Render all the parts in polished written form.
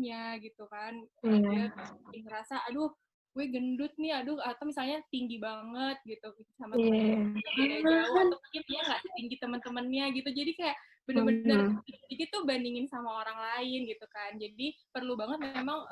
tubuhnya gitu kan. Dia Iya. ngerasa, aduh gue gendut nih, aduh, atau misalnya tinggi banget gitu sama temen Iya. beda jauh, atau mungkin dia nggak setinggi teman-temannya gitu. Jadi kayak bener-bener Mhm. dikit-dikit tuh bandingin sama orang lain gitu kan. Jadi perlu banget memang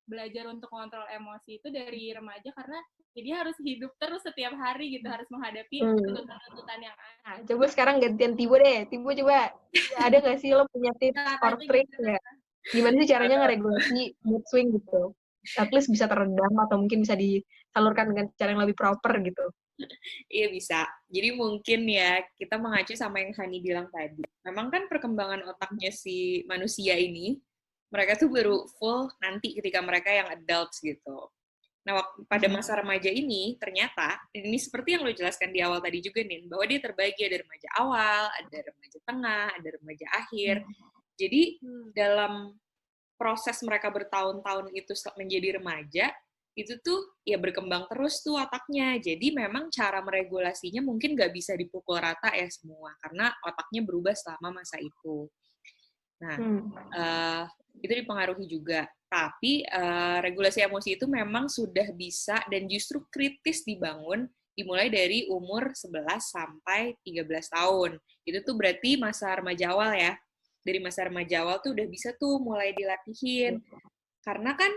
belajar untuk kontrol emosi itu dari remaja, karena jadi harus hidup terus setiap hari gitu, harus menghadapi Mmm. tuntutan-tuntutan yang Nah, coba sekarang gantian Tibo deh. Tibo coba, ada nggak sih lo punya tips ada. or Nanti trik gimana? nggak? Gimana sih caranya ngeregulasi mood swing gitu? At least bisa teredam atau mungkin bisa disalurkan dengan cara yang lebih proper gitu. Iya bisa. Jadi mungkin ya kita mengacu sama yang Hani bilang tadi. Memang kan perkembangan otaknya si manusia ini, mereka tuh baru full nanti ketika mereka yang adults gitu. Nah, pada masa remaja ini, ternyata, ini seperti yang lo jelaskan di awal tadi juga, Nin, bahwa dia terbagi ada remaja awal, ada remaja tengah, ada remaja akhir. Jadi, dalam proses mereka bertahun-tahun itu menjadi remaja, itu tuh ya berkembang terus tuh otaknya. Jadi memang cara meregulasinya mungkin nggak bisa dipukul rata ya semua, karena otaknya berubah selama masa itu. Nah, uh, itu dipengaruhi juga. Tapi regulasi emosi itu memang sudah bisa dan justru kritis dibangun dimulai dari umur 11 sampai 13 tahun. Itu tuh berarti masa remaja awal ya. Dari masa remaja awal tuh udah bisa tuh mulai dilatihin. Karena kan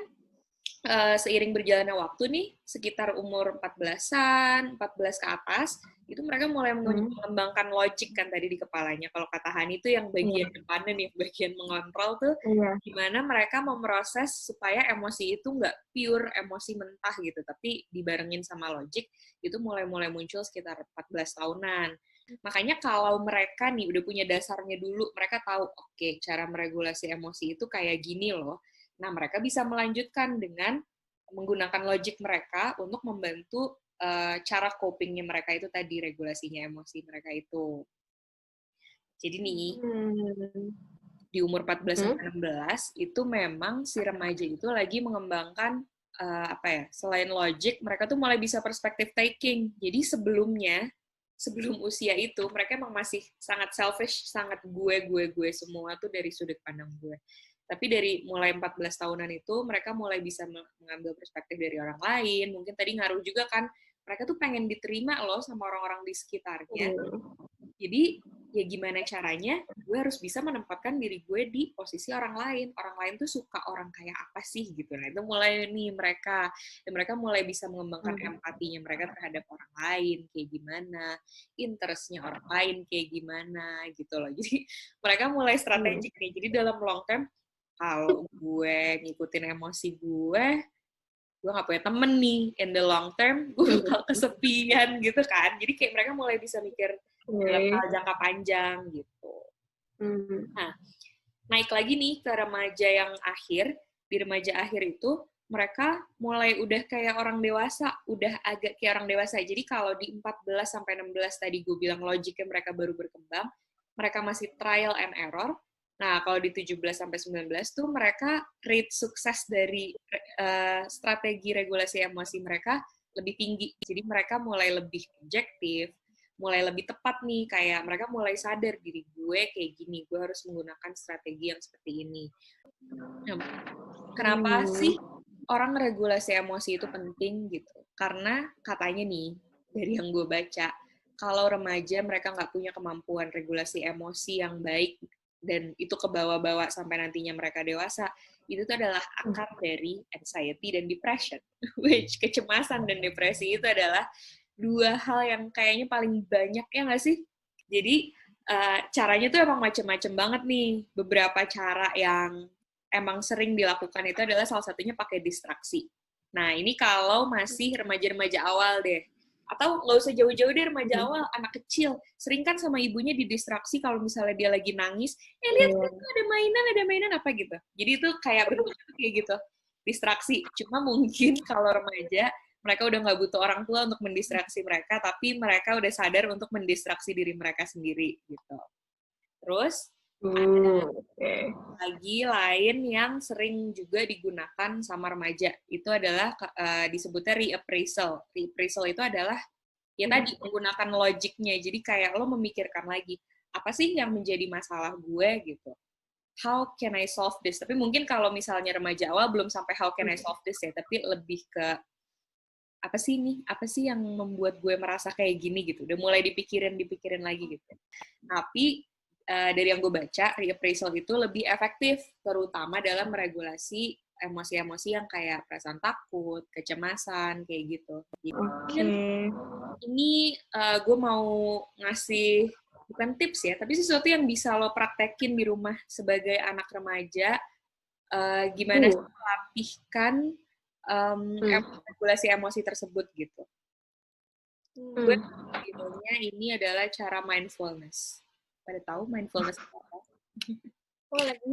seiring berjalannya waktu nih, sekitar umur 14-an, 14 ke atas, itu mereka mulai mengembangkan logik kan tadi di kepalanya. Kalau kata Hani itu yang bagian depannya nih, bagian mengontrol tuh, gimana mereka memproses supaya emosi itu nggak pure emosi mentah gitu, tapi dibarengin sama logik, itu mulai-mulai muncul sekitar 14 tahunan. Makanya kalau mereka nih udah punya dasarnya dulu, mereka tahu, oke, cara meregulasi emosi itu kayak gini loh. Nah, mereka bisa melanjutkan dengan menggunakan logik mereka untuk membantu cara copingnya mereka itu tadi, regulasinya emosi mereka itu. Jadi nih, di umur 14-16 itu memang si remaja itu lagi mengembangkan apa ya, selain logik, mereka tuh mulai bisa perspektif taking. Jadi sebelum usia itu, mereka emang masih sangat selfish, sangat gue semua tuh dari sudut pandang gue. Tapi dari mulai 14 tahunan itu, mereka mulai bisa mengambil perspektif dari orang lain. Mungkin tadi ngaruh juga kan, mereka tuh pengen diterima loh sama orang-orang di sekitarnya. Jadi, ya gimana caranya, gue harus bisa menempatkan diri gue di posisi orang lain. Orang lain tuh suka orang kayak apa sih, gitu. Nah, itu mulai nih mereka. Dan mereka mulai bisa mengembangkan empatinya mereka terhadap orang lain, kayak gimana. Interest-nya orang lain, kayak gimana, gitu loh. Jadi, mereka mulai strategik nih. Jadi, dalam long term, kalau gue ngikutin emosi gue gak punya temen nih, in the long term, gue bakal kesepian gitu kan. Jadi kayak mereka mulai bisa mikir dalam hal jangka panjang gitu. Nah, naik lagi nih ke remaja yang akhir, di remaja akhir itu, mereka mulai udah kayak orang dewasa, udah agak kayak orang dewasa. Jadi kalau di 14-16 tadi gue bilang logiknya mereka baru berkembang, mereka masih trial and error. Nah, kalau di 17-19 tuh mereka rate sukses dari strategi regulasi emosi mereka lebih tinggi. Jadi mereka mulai lebih objektif, mulai lebih tepat nih, kayak mereka mulai sadar diri gue kayak gini, gue harus menggunakan strategi yang seperti ini. Nah, kenapa sih orang regulasi emosi itu penting gitu? Karena katanya nih, dari yang gue baca, kalau remaja mereka nggak punya kemampuan regulasi emosi yang baik, dan itu kebawa-bawa sampai nantinya mereka dewasa, itu tuh adalah akar dari anxiety dan depression. Which kecemasan dan depresi itu adalah dua hal yang kayaknya paling banyak, ya nggak sih? Jadi, caranya tuh emang macem-macem banget nih. Beberapa cara yang emang sering dilakukan itu adalah salah satunya pakai distraksi. Nah, ini kalau masih remaja-remaja awal deh. Atau nggak usah jauh-jauh deh remaja awal, anak kecil. Sering kan sama ibunya didistraksi kalau misalnya dia lagi nangis, lihat kan ada mainan apa gitu. Jadi itu kayak bentuknya kayak gitu, distraksi. Cuma mungkin kalau remaja, mereka udah nggak butuh orang tua untuk mendistraksi mereka, tapi mereka udah sadar untuk mendistraksi diri mereka sendiri gitu. Terus ada lagi lain yang sering juga digunakan sama remaja, itu adalah disebutnya reappraisal. Reappraisal itu adalah ya tadi menggunakan logiknya, jadi kayak lo memikirkan lagi apa sih yang menjadi masalah gue gitu. how can I solve this? Tapi mungkin kalau misalnya remaja awal belum sampai how can I solve this ya, tapi lebih ke apa sih nih? Apa sih yang membuat gue merasa kayak gini gitu? Udah mulai dipikirin lagi gitu. Tapi dari yang gue baca, reappraisal itu lebih efektif, terutama dalam meregulasi emosi-emosi yang kayak perasaan takut, kecemasan, kayak gitu. Oke. Ini gue mau ngasih bukan tips ya, tapi sesuatu yang bisa lo praktekin di rumah sebagai anak remaja, gimana sih melatihkan regulasi emosi tersebut gitu. Gue bilangnya ini adalah cara mindfulness. Pada tahu mindfulness apa? Oh, lagi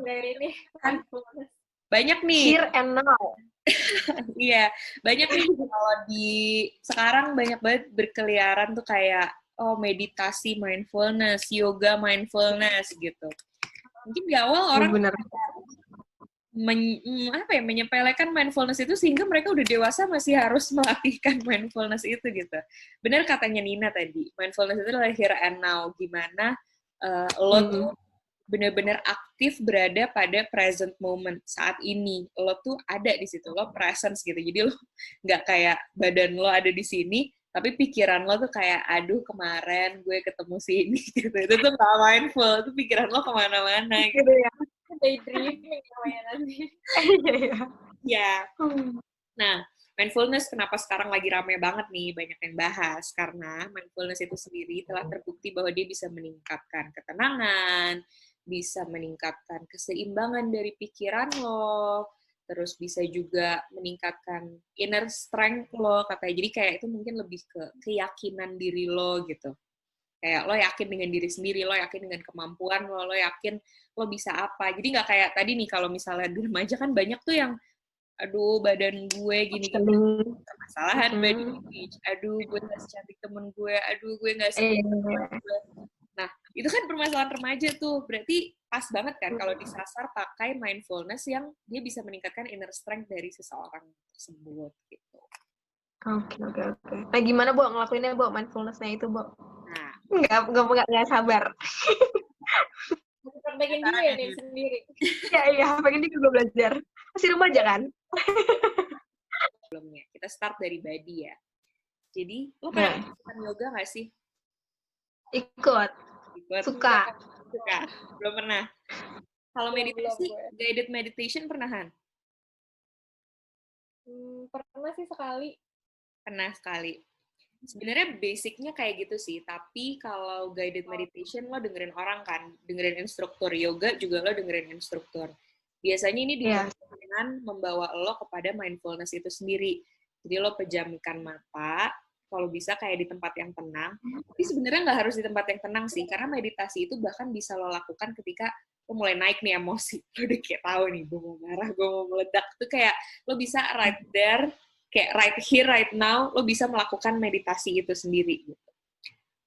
dari ini Kan mindfulness. banyak nih. Here and now. Iya, banyak nih kalau di sekarang banyak banget berkeliaran tuh kayak meditasi mindfulness, yoga mindfulness gitu. Mungkin di awal orang menyepelekan mindfulness itu sehingga mereka udah dewasa masih harus melatihkan mindfulness itu gitu. Benar katanya Nina tadi, mindfulness itu adalah here and now, gimana lo tuh benar-benar aktif berada pada present moment saat ini. Lo tuh ada di situ, lo presence gitu. Jadi lo nggak kayak badan lo ada di sini, tapi pikiran lo tuh kayak, aduh kemarin gue ketemu sini gitu. Itu tuh nggak mindful, itu pikiran lo kemana-mana gitu ya. Daydreaming namanya nanti. Ya. Nah, mindfulness kenapa sekarang lagi rame banget nih, banyak yang bahas, karena mindfulness itu sendiri telah terbukti bahwa dia bisa meningkatkan ketenangan, bisa meningkatkan keseimbangan dari pikiran lo, terus bisa juga meningkatkan inner strength lo, katanya. Jadi kayak itu mungkin lebih ke keyakinan diri lo gitu. Kayak lo yakin dengan diri sendiri, lo yakin dengan kemampuan lo yakin lo bisa apa. Jadi nggak kayak tadi nih, kalau misalnya di remaja kan banyak tuh yang aduh badan gue gini-gini, permasalahan body image, aduh gue gak secantik temen gue, aduh gue gak gue. Nah, itu kan permasalahan remaja tuh, berarti pas banget kan kalau disasar pakai mindfulness yang dia bisa meningkatkan inner strength dari seseorang tersebut gitu. Oke. Nah, gimana, Bo, ngelakuinnya, Bo, mindfulness-nya itu, Bo? Nah, nggak sabar. Pengen dulu ya nih sendiri. Iya, pengen juga belajar. Masih remaja kan? Sebelumnya, kita start dari body ya. Jadi, lo pernah ikut yoga nggak sih? Ikut. Suka. Belum pernah. Kalau meditasi, guided meditation pernahan? Pernah sih sekali. Pernah sekali. Sebenarnya basicnya kayak gitu sih, tapi kalau guided meditation lo dengerin orang kan, dengerin instruktur. Yoga juga lo dengerin instruktur. Biasanya ini dibantu dengan membawa lo kepada mindfulness itu sendiri. Jadi lo pejamkan mata, kalau bisa kayak di tempat yang tenang. Tapi sebenarnya nggak harus di tempat yang tenang sih, karena meditasi itu bahkan bisa lo lakukan ketika lo mulai naik nih emosi. Lo udah kayak tahu nih, gue mau marah, gue mau meledak. Itu kayak lo bisa right there, kayak right here, right now, lo bisa melakukan meditasi itu sendiri. Gitu.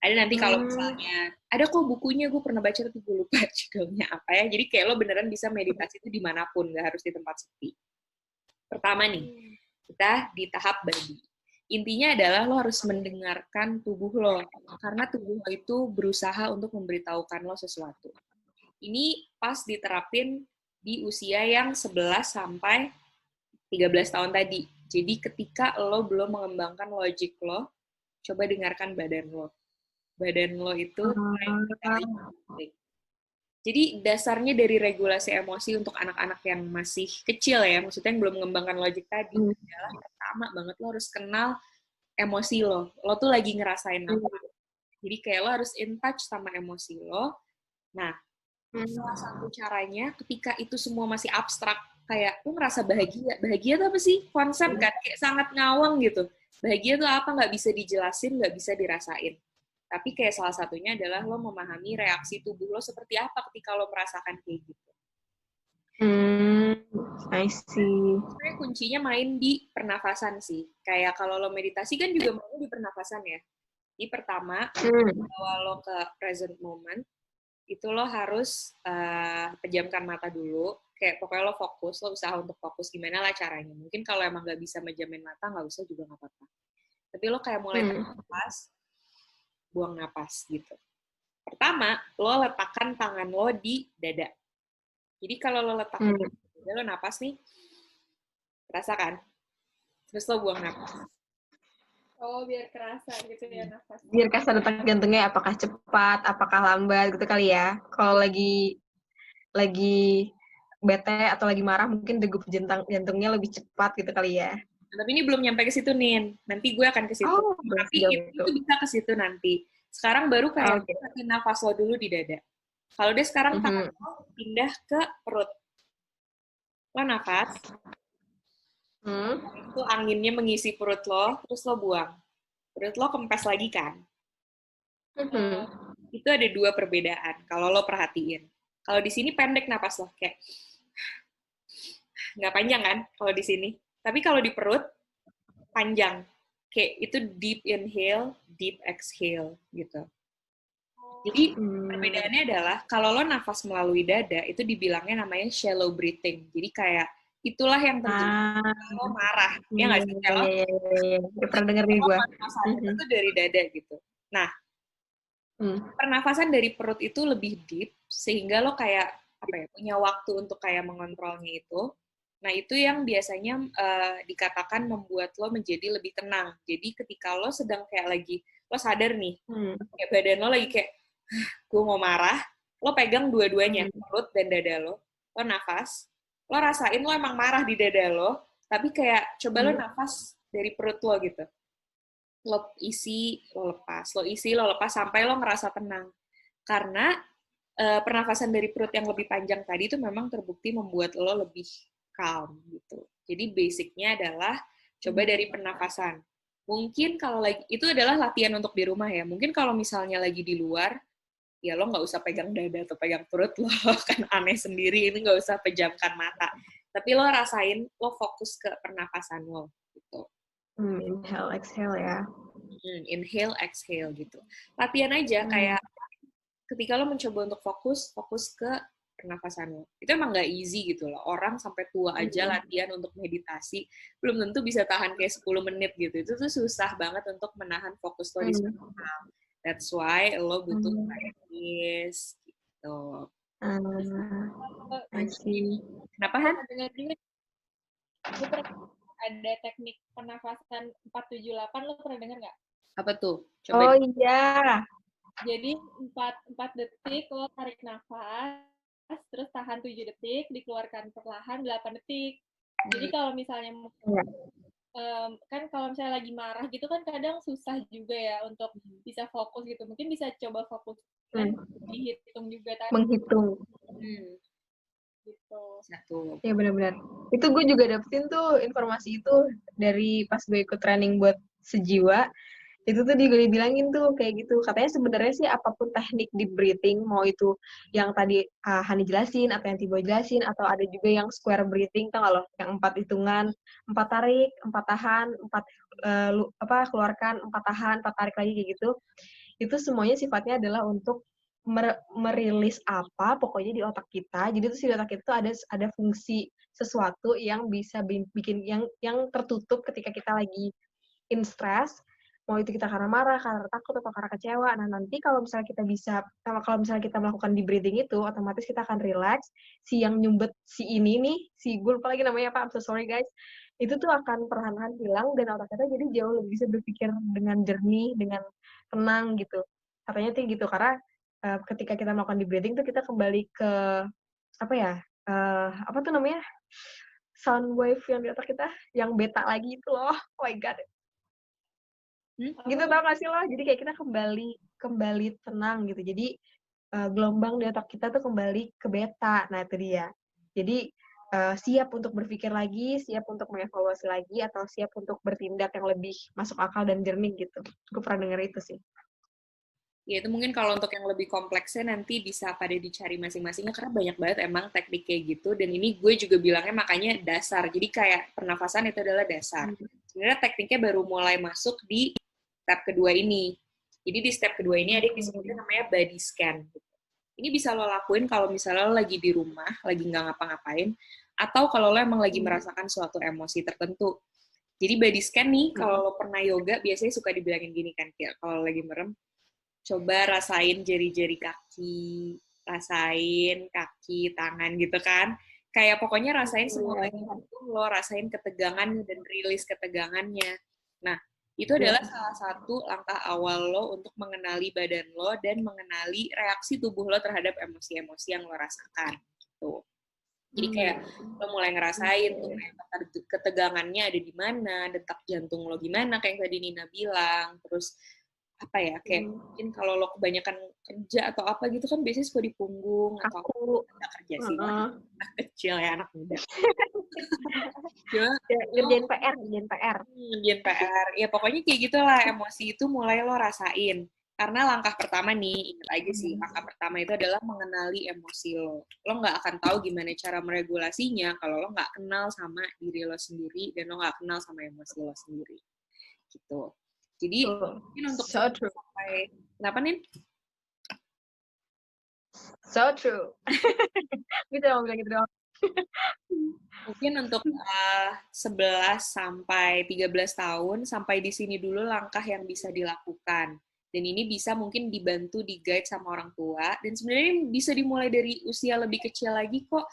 Ada nanti kalau misalnya, ada kok bukunya, gue pernah baca tapi gue lupa judulnya apa ya. Jadi kayak lo beneran bisa meditasi itu dimanapun, nggak harus di tempat sepi. Pertama nih, kita di tahap body. Intinya adalah lo harus mendengarkan tubuh lo, karena tubuh lo itu berusaha untuk memberitahukan lo sesuatu. Ini pas diterapin di usia yang 11 sampai 13 tahun tadi. Jadi ketika lo belum mengembangkan logik lo, coba dengarkan badan lo. Badan lo itu jadi dasarnya dari regulasi emosi untuk anak-anak yang masih kecil ya, maksudnya yang belum mengembangkan logik tadi, adalah pertama banget lo harus kenal emosi lo. Lo tuh lagi ngerasain apa. Jadi kayak lo harus in touch sama emosi lo. Nah, salah satu caranya ketika itu semua masih abstrak, kayak lo ngerasa bahagia. Bahagia itu apa sih? Konsep kan, kayak sangat ngawang gitu. Bahagia itu apa? Nggak bisa dijelasin, nggak bisa dirasain. Tapi kayak salah satunya adalah lo memahami reaksi tubuh lo seperti apa ketika lo merasakan kayak gitu. I see. Sebenarnya kuncinya main di pernafasan sih. Kayak kalau lo meditasi kan juga mainnya di pernafasan ya. Jadi pertama, bawa lo ke present moment, itu lo harus pejamkan mata dulu. Kayak pokoknya lo fokus, lo usaha untuk fokus gimana lah caranya. Mungkin kalau emang nggak bisa mejamin mata, nggak usah juga nggak apa-apa. Tapi lo kayak mulai tarik napas, buang napas gitu. Pertama, lo letakkan tangan lo di dada. Jadi kalau lo letakkan di dada, lo napas nih, rasakan. Terus lo buang napas. Oh, biar kerasa gitu ya nafas. Biar kerasa detak jantungnya apakah cepat, apakah lambat gitu kali ya. Kalau lagi bete atau lagi marah mungkin degup jantungnya lebih cepat gitu kali ya. Tapi ini belum nyampe ke situ, Nin. Nanti gue akan ke situ. Oh, Tapi itu. itu bisa ke situ nanti. Sekarang baru kayak Okay. kasih nafas lo dulu di dada. Kalau dia sekarang tangan lo pindah ke perut. Lo nafas. Itu anginnya mengisi perut lo, terus lo buang. Perut lo kempes lagi kan? Itu ada 2 perbedaan kalau lo perhatiin. Kalau di sini pendek napas lo, kayak nggak panjang kan kalau di sini. Tapi kalau di perut, panjang. Kayak itu deep inhale, deep exhale gitu. Jadi perbedaannya adalah kalau lo nafas melalui dada, itu dibilangnya namanya shallow breathing. Jadi kayak itulah yang terjadi kalau lo marah. Ya nggak sih? Kalau pernah dengar nih gue. itu tuh dari dada gitu. Nah, pernafasan dari perut itu lebih deep, sehingga lo kayak punya waktu untuk kayak mengontrolnya itu. Nah, itu yang biasanya dikatakan membuat lo menjadi lebih tenang. Jadi ketika lo sedang kayak lagi, lo sadar nih, kayak badan lo lagi kayak, gue mau marah, lo pegang dua-duanya, perut dan dada lo nafas, lo rasain lo emang marah di dada lo, tapi kayak coba lo nafas dari perut lo gitu. Lo isi, lo lepas, lo isi, lo lepas, sampai lo ngerasa tenang. Karena pernafasan dari perut yang lebih panjang tadi itu memang terbukti membuat lo lebih calm gitu. Jadi basicnya adalah coba dari pernafasan. Mungkin kalau lagi, itu adalah latihan untuk di rumah ya. Mungkin kalau misalnya lagi di luar, ya lo nggak usah pegang dada atau pegang perut lo, kan aneh sendiri, ini nggak usah pejamkan mata. Tapi lo rasain, lo fokus ke pernafasan lo gitu. Inhale, exhale ya. Inhale, exhale gitu. Latihan aja kayak ketika lo mencoba untuk fokus ke pernafasan lo. Itu emang nggak easy gitu loh. Orang sampai tua aja latihan untuk meditasi, belum tentu bisa tahan kayak 10 menit gitu. Itu tuh susah banget untuk menahan fokus lo di satu hal. That's why lo butuh practice gitu. I see. Kenapa, Han? Gue pernah ada teknik pernafasan 478, lo pernah dengar nggak? Apa tuh? Coba. Oh iya. Jadi 4 detik lo tarik nafas, terus tahan 7 detik, dikeluarkan perlahan 8 detik. Jadi kalau misalnya kan kalau misalnya lagi marah gitu kan kadang susah juga ya untuk bisa fokus gitu. Mungkin bisa coba fokus kan dihitung juga tadi. Menghitung. Gitu. Satu. Ya benar-benar. Itu gue juga dapetin tuh informasi itu dari pas gue ikut training buat sejiwa. Itu tuh juga dibilangin tuh kayak gitu. Katanya sebenarnya sih apapun teknik di breathing, mau itu yang tadi Hani jelasin, atau yang Tibo jelasin, atau ada juga yang square breathing, tau gak lo? Yang 4 hitungan, 4 tarik, 4 tahan, 4 keluarkan, 4 tahan, 4 tarik lagi kayak gitu. Itu semuanya sifatnya adalah untuk merilis apa pokoknya di otak kita. Jadi tuh di otak kita tuh ada fungsi sesuatu yang bisa bikin yang tertutup ketika kita lagi in stress, mau itu kita karena marah, karena takut, atau karena kecewa. Nah, nanti kalau misalnya kita melakukan di breathing itu, otomatis kita akan relax. Si yang nyumbet si ini nih, gue lupa lagi namanya apa, I'm so sorry guys, itu tuh akan perlahan-lahan hilang, dan otak kita jadi jauh lebih bisa berpikir dengan jernih, dengan tenang gitu. Katanya tuh gitu, karena ketika kita melakukan di breathing tuh kita kembali ke, apa tuh namanya, sound wave yang di otak kita, yang beta lagi itu loh, oh my god. Gitu tau gak sih lo? Jadi kayak kita kembali tenang gitu. Jadi gelombang di otak kita tuh kembali ke beta. Nah itu dia. Jadi siap untuk berpikir lagi, siap untuk mengevaluasi lagi, atau siap untuk bertindak yang lebih masuk akal dan jernih gitu. Gue pernah denger itu sih. Ya itu mungkin kalau untuk yang lebih kompleksnya nanti bisa pada dicari masing-masingnya, karena banyak banget emang teknik kayak gitu, dan ini gue juga bilangnya makanya dasar. Jadi kayak pernafasan itu adalah dasar. Sebenarnya tekniknya baru mulai masuk di step kedua ini. Jadi di step kedua ini ada yang disebutnya namanya body scan. Ini bisa lo lakuin kalau misalnya lo lagi di rumah, lagi nggak ngapa-ngapain, atau kalau lo emang lagi merasakan suatu emosi tertentu. Jadi body scan nih, kalau lo pernah yoga, biasanya suka dibilangin gini kan, kayak kalau lagi merem, coba rasain jari-jari kaki, rasain kaki, tangan gitu kan. Kayak pokoknya rasain semua bagian tubuh lo, rasain ketegangan dan rilis ketegangannya. Nah, itu adalah salah satu langkah awal lo untuk mengenali badan lo dan mengenali reaksi tubuh lo terhadap emosi-emosi yang lo rasakan. Gitu. Jadi kayak lo mulai ngerasain tuh kayak ketegangannya ada di mana, detak jantung lo gimana, kayak yang tadi Nina bilang. Terus apa ya, kayak mungkin kalau lo kebanyakan kerja atau apa gitu kan biasanya suka di punggung atau Aku nggak kerja sih, anak kecil ya, anak muda. ngerjain PR. Ngerjain PR. Ya pokoknya kayak gitulah, emosi itu mulai lo rasain. Karena langkah pertama nih, ingat aja sih, langkah pertama itu adalah mengenali emosi lo. Lo nggak akan tahu gimana cara meregulasinya kalau lo nggak kenal sama diri lo sendiri dan lo nggak kenal sama emosi lo sendiri. Gitu. Jadi, mungkin untuk sampai... Kenapa, Nin? So true. Gitu dong, bilang gitu doang. Mungkin untuk 11 sampai 13 tahun, sampai di sini dulu langkah yang bisa dilakukan. Dan ini bisa mungkin dibantu di guide sama orang tua. Dan sebenarnya bisa dimulai dari usia lebih kecil lagi kok,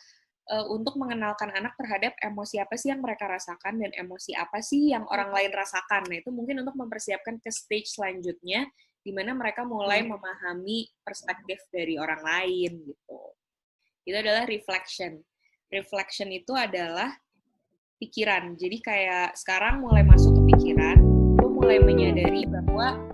untuk mengenalkan anak terhadap emosi apa sih yang mereka rasakan dan emosi apa sih yang orang lain rasakan. Nah, itu mungkin untuk mempersiapkan ke stage selanjutnya, di mana mereka mulai memahami perspektif dari orang lain gitu. Itu adalah reflection. Reflection itu adalah pikiran. Jadi kayak sekarang mulai masuk ke pikiran, lo mulai menyadari bahwa